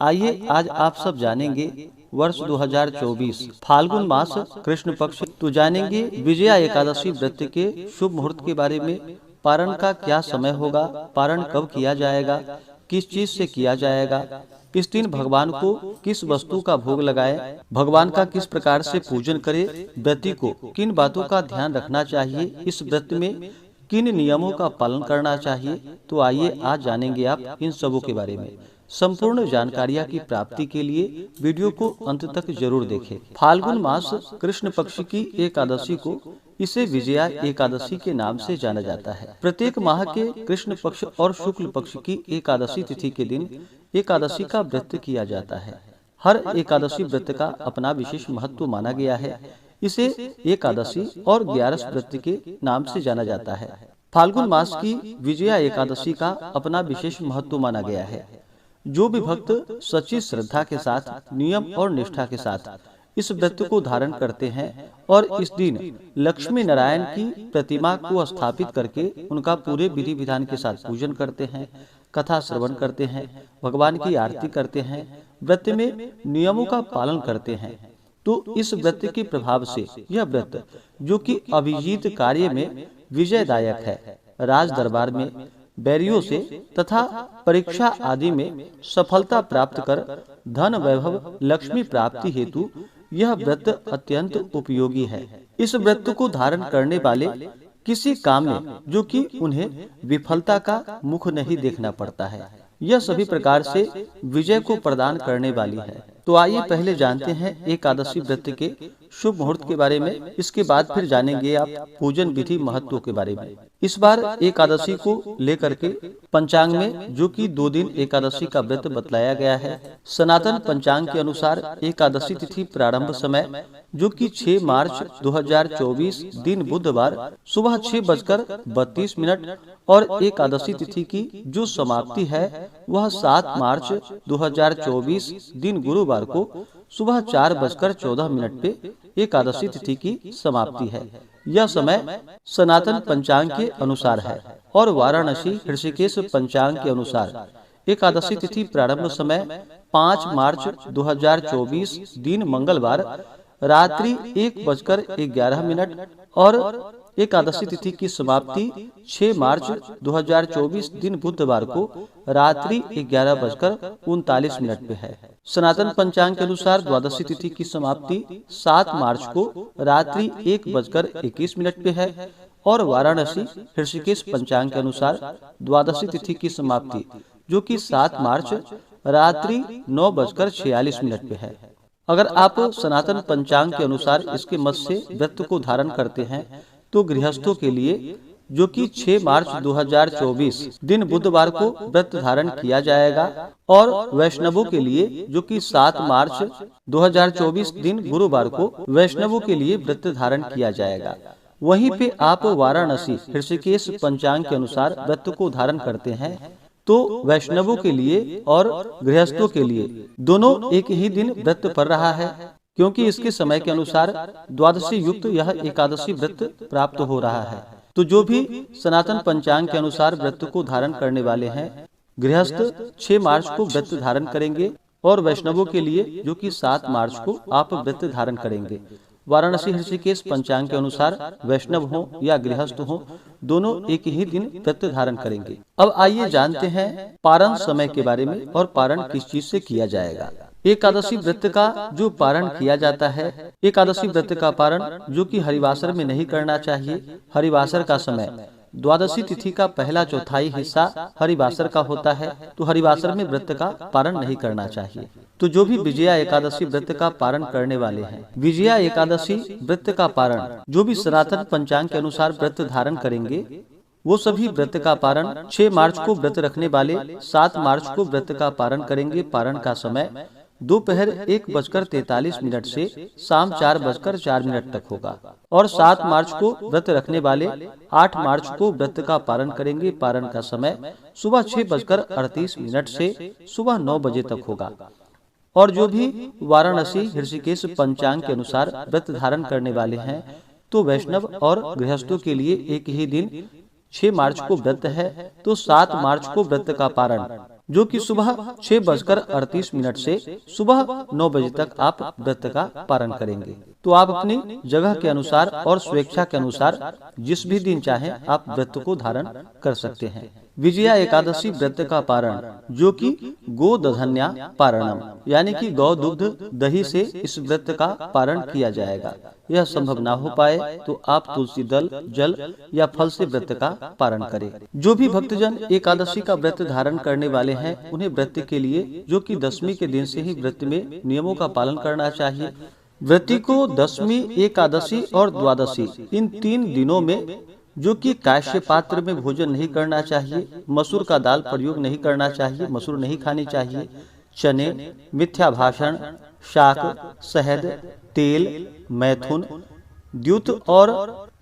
आइए आज आप सब जानेंगे वर्ष 2024 फाल्गुन मास कृष्ण पक्ष तो जानेंगे विजया एकादशी व्रत के शुभ मुहूर्त के बारे में। पारण का क्या समय होगा, पारण कब किया जाएगा, किस चीज से किया जाएगा, इस दिन भगवान को किस वस्तु का भोग लगाए, भगवान का किस प्रकार से पूजन करे, व्रती को किन बातों का ध्यान रखना चाहिए, इस व्रत में किन नियमों का पालन करना चाहिए। तो आइए आज जानेंगे आप इन सबों के बारे में। संपूर्ण जानकारियाँ की प्राप्ति के लिए वीडियो को अंत तक जरूर देखें। फाल्गुन मास कृष्ण पक्ष की एकादशी को इसे विजया एकादशी के नाम से जाना जाता है। प्रत्येक माह के कृष्ण पक्ष और शुक्ल पक्ष की एकादशी तिथि के दिन एकादशी का व्रत किया जाता है। हर एकादशी व्रत का अपना विशेष महत्व माना गया है। इसे एकादशी और 11 व्रत के नाम से जाना जाता है। फाल्गुन मास की विजया एकादशी का अपना विशेष महत्व माना गया है। जो भी भक्त सच्ची श्रद्धा के साथ, नियम और निष्ठा के साथ इस व्रत को धारण करते हैं और इस दिन लक्ष्मी नारायण की प्रतिमा को स्थापित करके उनका पूरे विधि विधान के साथ पूजन करते हैं, कथा श्रवण करते हैं, भगवान की आरती करते हैं, व्रत में नियमों का पालन करते हैं, तो इस व्रत के प्रभाव से यह व्रत जो कि अभिजीत कार्य में विजयदायक है, राज दरबार में बैरियों से तथा परीक्षा आदि में सफलता प्राप्त कर धन वैभव लक्ष्मी प्राप्ति हेतु यह व्रत अत्यंत उपयोगी है। इस व्रत को धारण करने वाले किसी काम में जो कि उन्हें विफलता का मुख नहीं देखना पड़ता है, यह सभी प्रकार से विजय को प्रदान करने वाली है। तो आइए पहले जानते हैं एकादशी व्रत के शुभ मुहूर्त के बारे में, इसके बाद फिर जानेंगे आप पूजन विधि महत्व के बारे में। इस बार एकादशी को लेकर के पंचांग में जो कि 2 दिन एकादशी का व्रत बतलाया गया है। सनातन पंचांग के अनुसार एकादशी तिथि प्रारंभ समय जो कि 6 मार्च 2024 दिन बुधवार सुबह 6:32 और एकादशी तिथि की जो समाप्ति है वह 7 मार्च 2024 दिन गुरुवार को सुबह 4:14 पे एकादशी तिथि की समाप्ति है। यह समय सनातन पंचांग के अनुसार है और वाराणसी ऋषिकेश पंचांग के अनुसार एकादशी तिथि प्रारंभ समय 5 मार्च 2024 दिन मंगलवार रात्रि 1:11 और एकादशी तिथि की समाप्ति 6 मार्च 2024 दिन बुधवार को रात्रि 11:39 पे है। सनातन पंचांग के अनुसार द्वादशी तिथि की समाप्ति 7 मार्च को रात्रि 1:21 पे है और वाराणसी ऋषिकेश पंचांग के अनुसार द्वादशी तिथि की समाप्ति जो कि 7 मार्च रात्रि 9:46 पे है। अगर आप सनातन पंचांग के अनुसार इसके मत से व्रत को धारण करते हैं तो गृहस्थों के लिए जो कि 6 मार्च 2024 दिन बुधवार को व्रत धारण किया जाएगा और वैष्णवों के लिए जो कि 7 मार्च 2024 दिन गुरुवार को वैष्णवों के लिए व्रत धारण किया जाएगा। वहीं पे आप वाराणसी ऋषिकेश पंचांग के अनुसार व्रत को धारण करते हैं तो वैष्णवों के लिए और गृहस्थों के लिए दोनों एक ही दिन व्रत पड़ रहा है, क्योंकि इसके समय के अनुसार द्वादशी युक्त यह एकादशी व्रत प्राप्त हो रहा है। तो जो भी सनातन पंचांग के अनुसार व्रत को धारण करने वाले हैं, गृहस्थ 6 मार्च को व्रत धारण करेंगे और वैष्णवों के लिए जो कि 7 मार्च को आप व्रत धारण करेंगे। वाराणसी ऋषिकेश पंचांग के अनुसार वैष्णव हो या गृहस्थ हो दोनों एक ही दिन व्रत धारण करेंगे। अब आइए जानते हैं पारण समय के बारे में और पारण किस चीज से किया जाएगा। एकादशी व्रत का जो पारण किया जाता है, एकादशी व्रत का पारण जो कि हरिवासर में नहीं करना चाहिए। हरिवासर का समय द्वादशी तिथि का पहला चौथाई हिस्सा हरिवासर का होता है, तो हरिवासर में व्रत का पारण नहीं करना चाहिए। तो जो भी विजया एकादशी व्रत का पारण करने वाले हैं, विजया एकादशी व्रत का पारण जो भी सनातन पंचांग के अनुसार व्रत धारण करेंगे वो सभी व्रत का पारण 6 मार्च को व्रत रखने वाले 7 मार्च को व्रत का पारण करेंगे। पारण का समय दोपहर 1:43 से शाम 4:04 तक होगा और 7 मार्च को व्रत रखने वाले 8 मार्च को व्रत का पारण करेंगे। पारण का समय सुबह 6:38 से सुबह 9 बजे तक होगा। और जो भी वाराणसी ऋषिकेश पंचांग के अनुसार व्रत धारण करने वाले हैं तो वैष्णव और गृहस्थों के लिए एक ही दिन 6 मार्च को व्रत है तो 7 मार्च को व्रत का पारण जो कि सुबह 6:38 से सुबह 9 बजे तक आप व्रत का पारण करेंगे। तो आप अपनी जगह के अनुसार और स्वेच्छा के अनुसार जिस भी दिन चाहें आप व्रत को धारण कर सकते हैं। विजया एकादशी व्रत का पारण, जो कि गोदधन्या पारणम यानी कि गौ दुग्ध दही से इस व्रत का पारण किया जाएगा। यह संभव ना हो पाए तो आप तुलसी दल, जल या फल से व्रत का पारण करें। जो भी भक्तजन एकादशी का व्रत धारण करने वाले हैं, उन्हें व्रत के लिए, जो कि दशमी के दिन से ही व्रत में नियमों का पालन करना चाहिए। व्रती को दशमी, एकादशी और द्वादशी इन 3 दिनों में, जो कि काश्य पात्र में भोजन नहीं करना चाहिए, मसूर का दाल प्रयोग नहीं करना चाहिए, मसूर नहीं खानी चाहिए, चने, मिथ्या भाषण, शाक, शहद, तेल, मैथुन, द्यूत और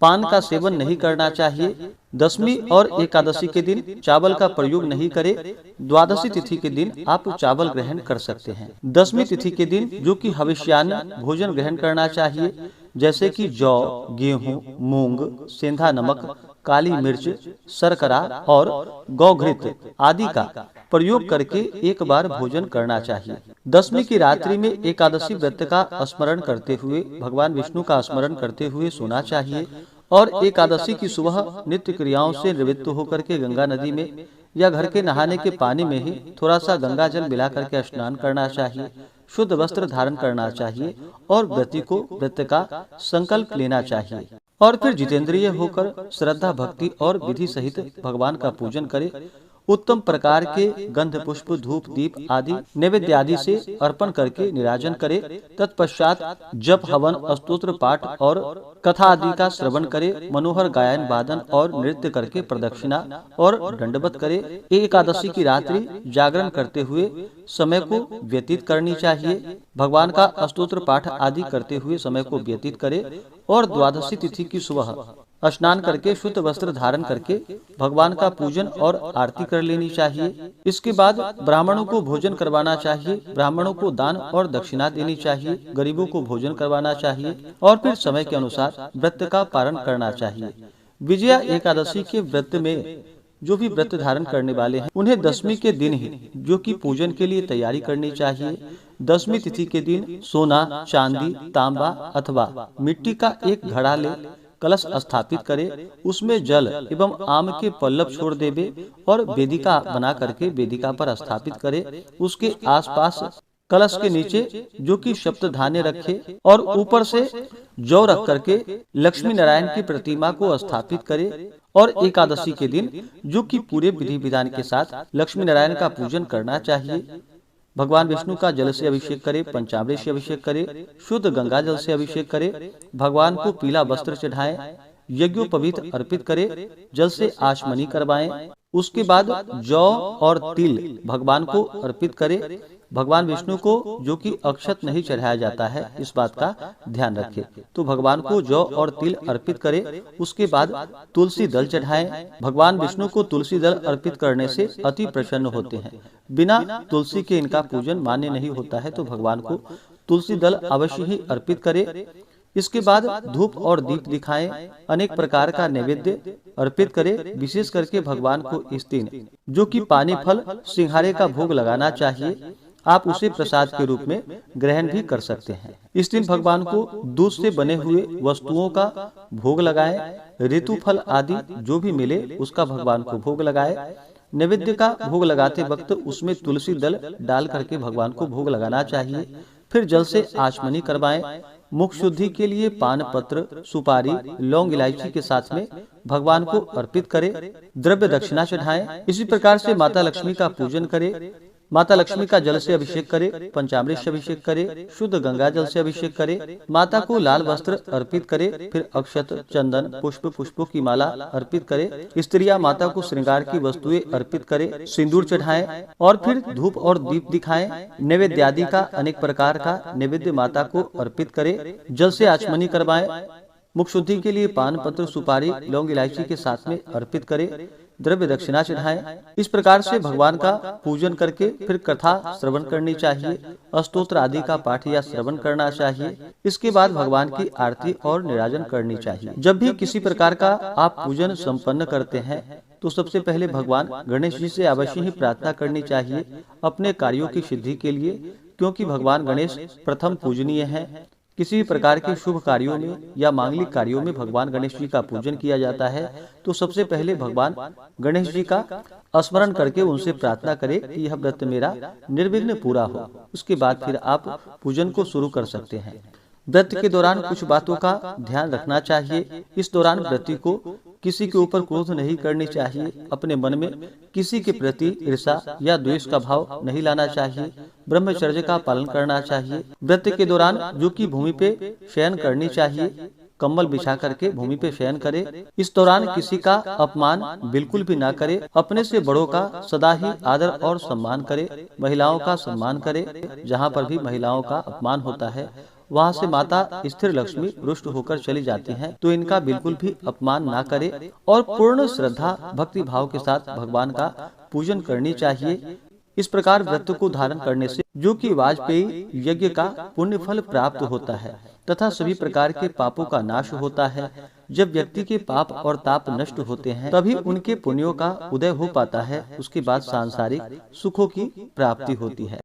पान का सेवन नहीं करना चाहिए। दशमी और एकादशी के दिन चावल का प्रयोग नहीं करें। द्वादशी तिथि के दिन आप चावल ग्रहण कर सकते हैं। दशमी तिथि के दिन जो कि हविष्यान्न भोजन ग्रहण करना चाहिए, जैसे कि जौ, गेहूं, मूंग, सेंधा नमक, काली मिर्च, शर्करा और गौघृत आदि का प्रयोग करके एक बार भोजन करना चाहिए। दशमी की रात्रि में एकादशी व्रत का स्मरण करते हुए, भगवान विष्णु का स्मरण करते हुए सोना चाहिए और एकादशी की सुबह नित्य क्रियाओं से निवृत्त होकर के गंगा नदी में या घर के नहाने के पानी में ही थोड़ा सा गंगा जल मिला करके स्नान करना चाहिए। शुद्ध वस्त्र धारण करना चाहिए और व्रती को व्रत का संकल्प लेना चाहिए और फिर जितेंद्रिय होकर श्रद्धा, भक्ति और विधि सहित भगवान का पूजन करे। उत्तम प्रकार के गंध, पुष्प, धूप, दीप आदि नैवेद्य आदि से अर्पण करके निराजन करे। तत्पश्चात जप, हवन, स्तोत्र पाठ और कथा आदि का श्रवण करे। मनोहर गायन, वादन और नृत्य करके प्रदक्षिणा और दंडवत करे। एकादशी की रात्रि जागरण करते हुए समय को व्यतीत करनी चाहिए। भगवान का स्तोत्र पाठ आदि करते हुए समय को व्यतीत करे और द्वादशी तिथि की सुबह स्नान करके शुद्ध वस्त्र धारण करके भगवान का पूजन और आरती कर लेनी चाहिए। इसके बाद ब्राह्मणों को भोजन करवाना चाहिए, ब्राह्मणों को दान और दक्षिणा देनी चाहिए, गरीबों को भोजन करवाना चाहिए और फिर समय के अनुसार व्रत का पारण करना चाहिए। विजया एकादशी के व्रत में जो भी व्रत धारण करने वाले हैं, उन्हें दशमी के दिन ही जो कि पूजन के लिए तैयारी करनी चाहिए। दशमी तिथि के दिन सोना, चांदी, तांबा अथवा मिट्टी का एक घड़ा ले कलश स्थापित करे, उसमें जल एवं आम के पल्लव छोड़ देवे और वेदिका बना करके वेदिका पर स्थापित करे। उसके आसपास कलश के नीचे जो कि सप्तधान्य रखे और ऊपर से जौ रख करके लक्ष्मी नारायण की प्रतिमा को स्थापित करे और एकादशी के दिन जो कि पूरे विधि विधान के साथ लक्ष्मी नारायण का पूजन करना चाहिए। भगवान विष्णु का जल से अभिषेक करे, पंचामृत से अभिषेक करे, शुद्ध गंगा जल से अभिषेक करे, भगवान को पीला वस्त्र चढ़ाएं, यज्ञोपवीत अर्पित करे, जल से आचमनी करवाएं। उसके बाद जौ और तिल भगवान को अर्पित करे। भगवान विष्णु को जो कि अक्षत नहीं चढ़ाया जाता है, इस बात का ध्यान रखें। तो भगवान को जौ और तिल अर्पित करे। उसके बाद तुलसी दल चढ़ाएं। भगवान विष्णु को तुलसी दल अर्पित करने से अति प्रसन्न होते हैं। बिना तुलसी के इनका पूजन मान्य नहीं होता है, तो भगवान को तुलसी दल अवश्य ही अर्पित करे। इसके बाद धूप और दीप दिखाएं, अनेक प्रकार का नैवेद्य अर्पित करें। विशेष करके भगवान को इस दिन जो कि पानी फल सिंघारे का भोग लगाना चाहिए। आप उसे प्रसाद के रूप में ग्रहण भी कर सकते हैं। इस दिन भगवान को दूध से बने हुए वस्तुओं का भोग लगाएं। ऋतु फल आदि जो भी मिले उसका भगवान को भोग लगाएं। नैवेद्य का भोग लगाते वक्त उसमें तुलसी दल डाल करके भगवान को भोग लगाना चाहिए। फिर जल से आचमनी करवाएं। मुख शुद्धि के लिए पान पत्र, सुपारी, लौंग, इलायची के साथ में भगवान को अर्पित करें। द्रव्य दक्षिणा चढ़ाएं। इसी प्रकार से माता लक्ष्मी का पूजन करें। माता लक्ष्मी का जल से अभिषेक करे, पंचामृत से अभिषेक करे, शुद्ध गंगा जल से अभिषेक करे। माता को लाल वस्त्र अर्पित करे। फिर अक्षत, चंदन, पुष्पों की माला अर्पित करे। स्त्रियां माता को श्रृंगार की वस्तुएं अर्पित करे, सिंदूर चढ़ाएं और फिर धूप और दीप दिखाएं। नैवेद्य आदि का अनेक प्रकार का नैवेद्य माता को अर्पित करे। जल से आचमनी करवाएं। मुख शुद्धि के लिए पान पत्र, सुपारी, लौंग, इलायची के साथ में अर्पित करे। द्रव्य दक्षिणा चढ़ाएं। इस प्रकार से भगवान का पूजन करके फिर कथा श्रवण करनी चाहिए। स्तोत्र आदि का पाठ या श्रवण करना चाहिए। इसके बाद भगवान की आरती और निराजन करनी चाहिए। जब भी किसी प्रकार का आप पूजन संपन्न करते हैं तो सबसे पहले भगवान गणेश जी से अवश्य ही प्रार्थना करनी चाहिए अपने कार्यों की सिद्धि के लिए, क्योंकि भगवान गणेश प्रथम पूजनीय हैं। किसी भी प्रकार के शुभ कार्यों में या मांगलिक कार्यों में भगवान गणेश जी का पूजन किया जाता है, तो सबसे पहले भगवान गणेश जी का स्मरण करके उनसे प्रार्थना करें कि यह व्रत मेरा निर्विघ्न पूरा हो। उसके बाद फिर आप पूजन को शुरू कर सकते हैं। व्रत के दौरान कुछ बातों का ध्यान रखना चाहिए। इस दौरान व्रती को किसी के ऊपर क्रोध नहीं करनी चाहिए, अपने मन में किसी के प्रति ईर्ष्या या द्वेष का भाव नहीं लाना चाहिए, ब्रह्मचर्य का पालन करना चाहिए। व्रत के दौरान जो कि भूमि पे शयन करनी चाहिए, कंबल बिछा करके भूमि पे शयन करे। इस दौरान किसी का अपमान बिल्कुल भी ना करे, अपने से बड़ों का सदा ही आदर और सम्मान करे, महिलाओं का सम्मान करे। जहाँ पर भी महिलाओं का अपमान होता है वहाँ से माता स्थिर लक्ष्मी रुष्ट होकर चली जाती हैं, तो इनका बिल्कुल भी अपमान ना करे और पूर्ण श्रद्धा भक्ति भाव के साथ भगवान का पूजन करनी चाहिए। इस प्रकार व्रत को धारण करने से जो कि वाजपेयी यज्ञ का पुण्य फल प्राप्त होता है तथा सभी प्रकार के पापों का नाश होता है। जब व्यक्ति के पाप और ताप नष्ट होते हैं तभी उनके पुण्यों का उदय हो पाता है। उसके बाद सांसारिक सुखों की प्राप्ति होती है।